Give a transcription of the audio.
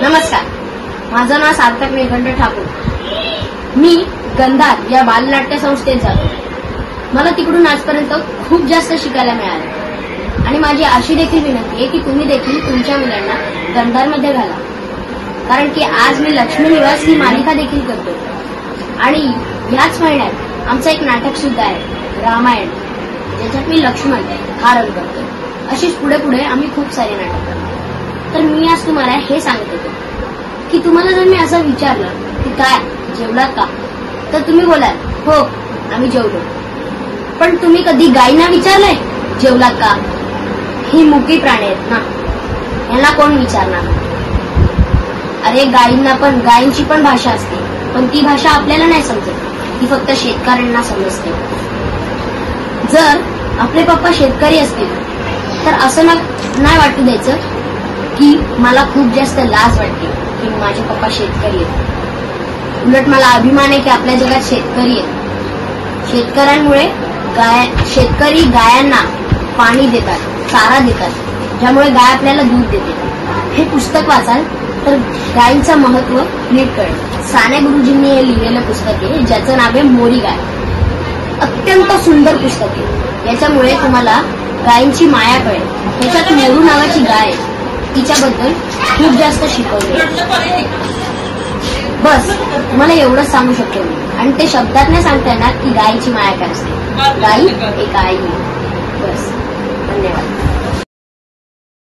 नमस्कार, माझं नाव सार्थक निळकंठ ठाकूर। मी गंधार या बालनाट्य संस्थेत जातो। मला तिकडून आजपर्यंत खूप जास्त शिकायला मिळालं आणि माझी अशी देखील विनंती आहे की तुम्ही देखील तुमच्या मुलांना गंधारमध्ये घाला, कारण की आज मी लक्ष्मी निवास ही मालिका देखील करतो आणि याच महिन्यात आमचं एक नाटक सुद्धा आहे, रामायण, ज्याच्यात मी लक्ष्मण हा रोल करतो। अशीच पुढे पुढे आम्ही खूप सारे नाटक करतो। तर मी आज तुम्हाला हे सांगत होतो की तुम्हाला जर मी असं विचारलं की काय जेवलात का, तर तुम्ही बोलाल हो आम्ही जेवलो। पण तुम्ही कधी गायींना विचारलंय जेवलात का? ही मुकी प्राणी आहेत ना, यांना कोण विचारणार? अरे गायींची पण भाषा असते, पण ती भाषा आपल्याला नाही समजत, ती फक्त शेतकऱ्यांना समजते। जर आपले पप्पा शेतकरी असतील तर असं नाही वाटू द्यायचं की मला खूप जास्त लाज वाटते की माझे पप्पा शेतकरी आहेत। उलट मला अभिमान आहे की आपल्या जगात शेतकरी आहेत। शेतकऱ्यांमुळे शेतकरी गायांना पाणी देतात, चारा देतात, ज्यामुळे गाय आपल्याला दूध देते। हे पुस्तक वाचाल तर गायींचं महत्व नीट कळेल। साने गुरुजींनी हे लिहिलेलं पुस्तक आहे, ज्याचं नाव आहे मोरी गाय। अत्यंत सुंदर पुस्तक आहे, याच्यामुळे तुम्हाला गायींची माया कळेल। त्याच्यात मोरू नावाची गाय, तिच्याबद्दल खूप जास्त शिकवले। बस तुम्हाला एवढंच सांगू शकतो मी, आणि ते शब्दात नाही सांगता येणार की गायीची माया काय असते। गायी एक आई, बस। धन्यवाद।